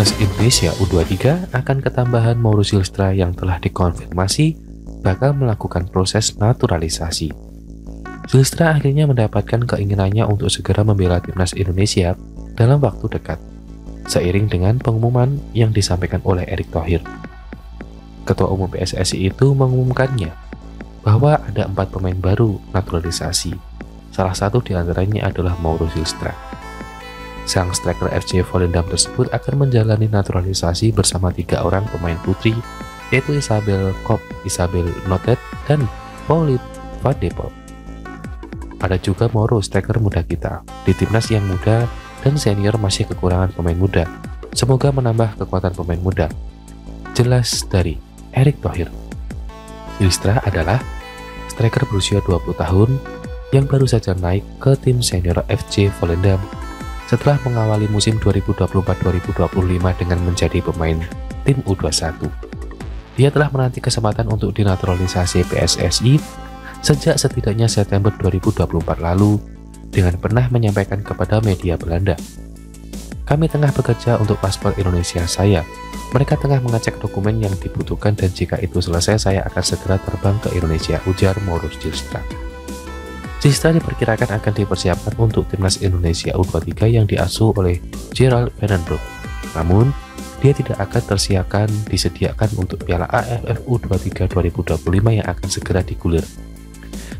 timnas Indonesia U23 akan ketambahan Mauro Zylstra yang telah dikonfirmasi bakal melakukan proses naturalisasi. Zylstra akhirnya mendapatkan keinginannya untuk segera membela timnas Indonesia dalam waktu dekat, seiring dengan pengumuman yang disampaikan oleh Erick Thohir. Ketua Umum PSSI itu mengumumkannya bahwa ada 4 pemain baru naturalisasi. Salah satu diantaranya adalah Mauro Zylstra. Sang striker FC Volendam tersebut akan menjalani naturalisasi bersama 3 orang pemain putri, yaitu Isabel Kopp, Isabel Notet, dan Pauline Van de Poel. Ada juga Mauro, striker muda kita. Di timnas yang muda dan senior masih kekurangan pemain muda. Semoga menambah kekuatan pemain muda. Jelas dari Erick Thohir. Zylstra adalah striker berusia 20 tahun yang baru saja naik ke tim senior FC Volendam setelah mengawali musim 2024-2025 dengan menjadi pemain tim U21. Dia telah menanti kesempatan untuk dinaturalisasi PSSI sejak setidaknya September 2024 lalu dengan pernah menyampaikan kepada media Belanda, "Kami tengah bekerja untuk paspor Indonesia saya. Mereka tengah mengecek dokumen yang dibutuhkan dan jika itu selesai saya akan segera terbang ke Indonesia," ujar Mauro Zylstra. Zylstra diperkirakan akan dipersiapkan untuk timnas Indonesia U23 yang diasuh oleh Gerald Van den Broek. Namun, dia tidak akan disediakan untuk Piala AFF U23 2025 yang akan segera digulir.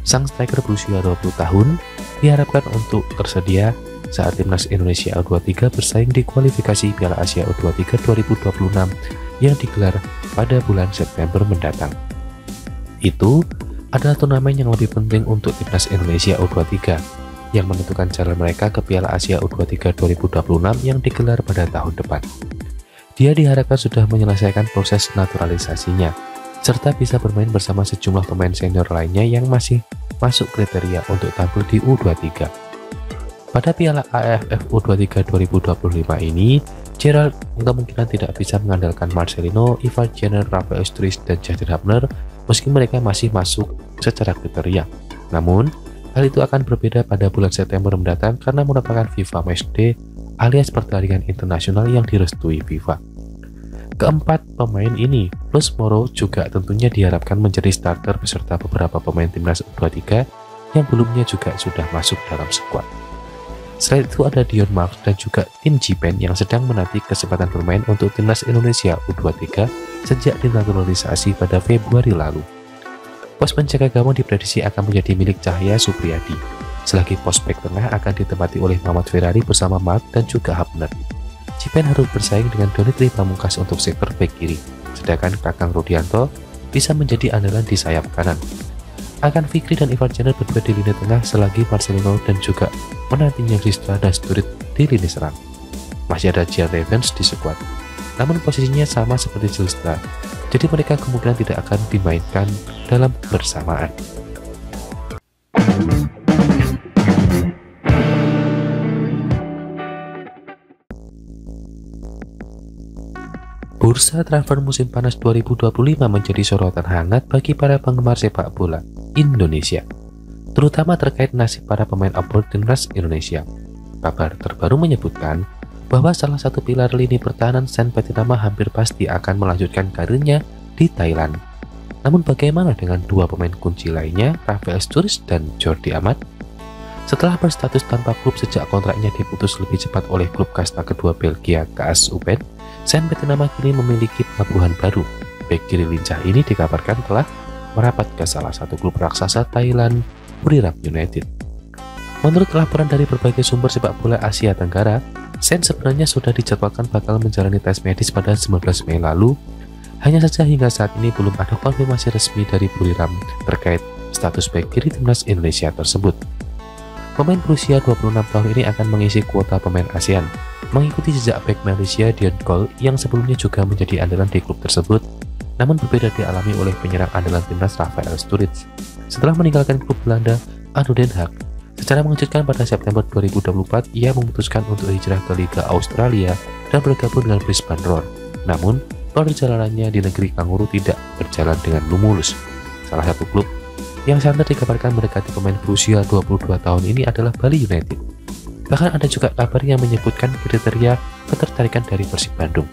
Sang striker berusia 20 tahun diharapkan untuk tersedia saat timnas Indonesia U23 bersaing di kualifikasi Piala Asia U23 2026 yang digelar pada bulan September mendatang. Itu adalah turnamen yang lebih penting untuk timnas Indonesia U23 yang menentukan jalan mereka ke Piala Asia U23 2026 yang digelar pada tahun depan. Dia diharapkan sudah menyelesaikan proses naturalisasinya serta bisa bermain bersama sejumlah pemain senior lainnya yang masih masuk kriteria untuk tampil di U23. Pada Piala AFF U23 2025 ini, Gerald kemungkinan tidak bisa mengandalkan Marcelino, Ivan Jenner, Rafael Struijs, dan Justin Hubner meski mereka masih masuk secara kriteria. Namun, hal itu akan berbeda pada bulan September mendatang karena merupakan FIFA Matchday alias pertandingan internasional yang direstui FIFA. Keempat pemain ini, plus Mauro juga tentunya diharapkan menjadi starter beserta beberapa pemain timnas U23 yang belumnya juga sudah masuk dalam skuad. Selain itu ada Dion Marks dan juga tim Jipen yang sedang menanti kesempatan bermain untuk timnas Indonesia U23 sejak dinaturalisasi pada Februari lalu. Pos penjaga gawang diprediksi akan menjadi milik Cahya Supriyadi, selagi pos bek tengah akan ditempati oleh Muhammad Ferrari bersama Mark dan juga Hubner. Jipen harus bersaing dengan Donitri Pamungkas untuk sektor bek kiri, sedangkan Kakang Rudianto bisa menjadi andalan di sayap kanan. Akan Fikri dan Ivan Jenner berdua di lini tengah selagi Marcelino dan juga menantinya Zylstra dan Sturridge di lini serang. Masih ada Gian Revens di skuad, namun posisinya sama seperti Zylstra, jadi mereka kemungkinan tidak akan dimainkan dalam bersamaan. Bursa transfer musim panas 2025 menjadi sorotan hangat bagi para penggemar sepak bola Indonesia, terutama terkait nasib para pemain abroad timnas Indonesia. Kabar terbaru menyebutkan bahwa salah satu pilar lini pertahanan Sen Petinama hampir pasti akan melanjutkan karirnya di Thailand. Namun bagaimana dengan 2 pemain kunci lainnya, Rafael Struijs dan Jordi Amat? Setelah berstatus tanpa klub sejak kontraknya diputus lebih cepat oleh klub kasta kedua Belgia KAS Eupen, Sen Petinama kini memiliki pelabuhan baru. Bek kiri lincah ini dikabarkan telah merapat ke salah satu klub raksasa Thailand, Buriram United. Menurut laporan dari berbagai sumber sepak bola Asia Tenggara, Sen sebenarnya sudah dijadwalkan bakal menjalani tes medis pada 19 Mei lalu. Hanya saja hingga saat ini belum ada konfirmasi resmi dari Buriram terkait status bek kiri timnas Indonesia tersebut. Pemain berusia 26 tahun ini akan mengisi kuota pemain ASEAN, mengikuti jejak bek Malaysia Dion Cole yang sebelumnya juga menjadi andalan di klub tersebut, namun berbeda dialami oleh penyerang andalan timnas Rafael Struijs. Setelah meninggalkan klub Belanda ADO Den Haag, secara mengejutkan pada September 2024, ia memutuskan untuk hijrah ke Liga Australia dan bergabung dengan Brisbane Roar. Namun, perjalanannya di negeri kanguru tidak berjalan dengan mulus. Salah satu klub yang santer dikabarkan mendekati pemain berusia 22 tahun ini adalah Bali United. Bahkan ada juga kabar yang menyebutkan kriteria ketertarikan dari Persib Bandung.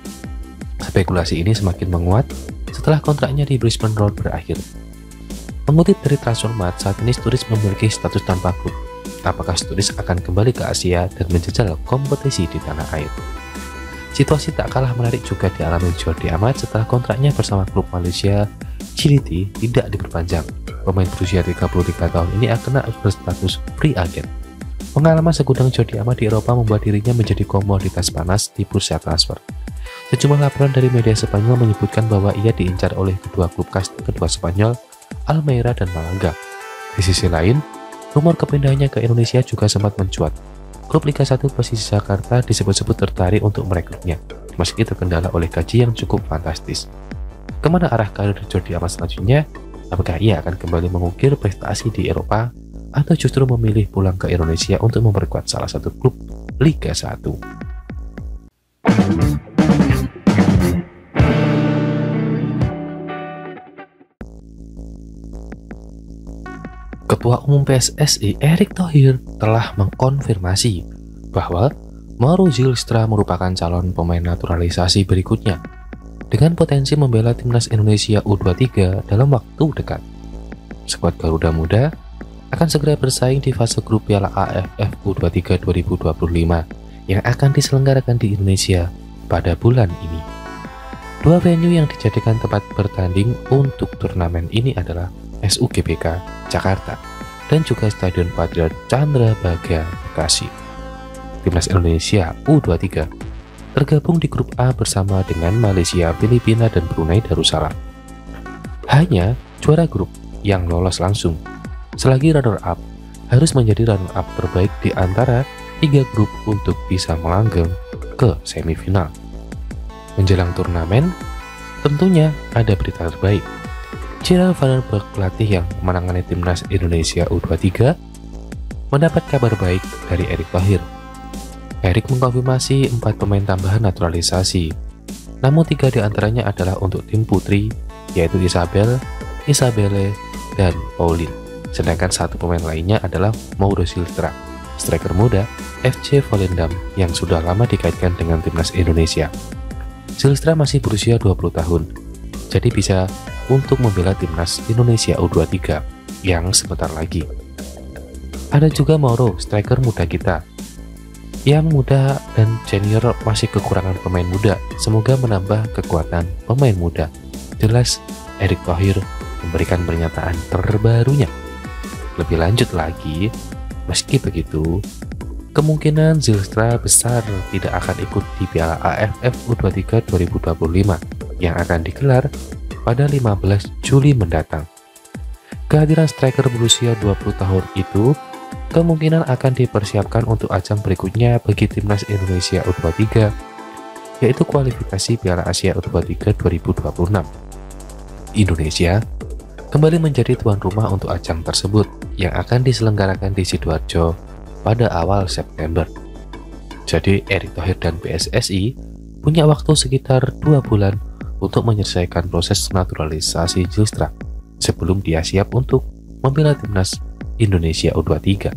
Spekulasi ini semakin menguat setelah kontraknya di Brisbane Roar berakhir. Mengutip dari Transfermarkt, saat ini Sturridge memiliki status tanpa klub. Apakah Sturridge akan kembali ke Asia dan menjajal kompetisi di tanah air? Situasi tak kalah menarik juga dialami Jordi Amat setelah kontraknya bersama klub Malaysia GDT tidak diperpanjang. Pemain berusia 33 tahun ini akan berstatus free agent. Pengalaman segudang Jordi Amat di Eropa membuat dirinya menjadi komoditas panas di bursa transfer. Sejumlah laporan dari media Spanyol menyebutkan bahwa ia diincar oleh kedua klub kasta kedua Spanyol, Almeria dan Malaga. Di sisi lain, rumor kepindahannya ke Indonesia juga sempat mencuat. Klub Liga 1 Persija Jakarta disebut-sebut tertarik untuk merekrutnya, meski terkendala oleh gaji yang cukup fantastis. Kemana arah karir Jordi Amat selanjutnya? Apakah ia akan kembali mengukir prestasi di Eropa, atau justru memilih pulang ke Indonesia untuk memperkuat salah satu klub Liga 1? Ketua Umum PSSI Erick Thohir telah mengkonfirmasi bahwa Mauro Zylstra merupakan calon pemain naturalisasi berikutnya dengan potensi membela timnas Indonesia U23 dalam waktu dekat. Skuad Garuda Muda akan segera bersaing di fase grup Piala AFF U23 2025 yang akan diselenggarakan di Indonesia pada bulan ini. Dua venue yang dijadikan tempat bertanding untuk turnamen ini adalah SUGBK Jakarta dan juga Stadion Patriot Candrabaga Bekasi. Timnas Indonesia U23 tergabung di grup A bersama dengan Malaysia, Filipina, dan Brunei Darussalam. Hanya juara grup yang lolos langsung, selagi runner-up harus menjadi runner-up terbaik di antara 3 grup untuk bisa melanggang ke semifinal. Menjelang turnamen, tentunya ada berita terbaik. Cyril van der Berg, pelatih yang menangani timnas Indonesia U23, mendapat kabar baik dari Erick Thohir. Erick mengkonfirmasi 4 pemain tambahan naturalisasi, namun 3 diantaranya adalah untuk tim putri, yaitu Isabelle, dan Pauline. Sedangkan 1 pemain lainnya adalah Mauro Zylstra, striker muda FC Volendam yang sudah lama dikaitkan dengan timnas Indonesia. Zylstra masih berusia 20 tahun, jadi bisa untuk membela timnas Indonesia U23 yang sebentar lagi. Ada juga Mauro, striker muda kita. Yang muda dan senior masih kekurangan pemain muda, semoga menambah kekuatan pemain muda. Jelas Erick Thohir memberikan pernyataan terbarunya. Lebih lanjut lagi, meski begitu, kemungkinan Zylstra besar tidak akan ikut di Piala AFF U23 2025 yang akan digelar pada 15 Juli mendatang. Kehadiran striker berusia 20 tahun itu kemungkinan akan dipersiapkan untuk ajang berikutnya bagi timnas Indonesia U23, yaitu kualifikasi Piala Asia U23 2026. Indonesia kembali menjadi tuan rumah untuk ajang tersebut yang akan diselenggarakan di Sidoarjo pada awal September. Jadi Erick Thohir dan PSSI punya waktu sekitar 2 bulan untuk menyelesaikan proses naturalisasi Zylstra sebelum dia siap untuk membela timnas Indonesia U23.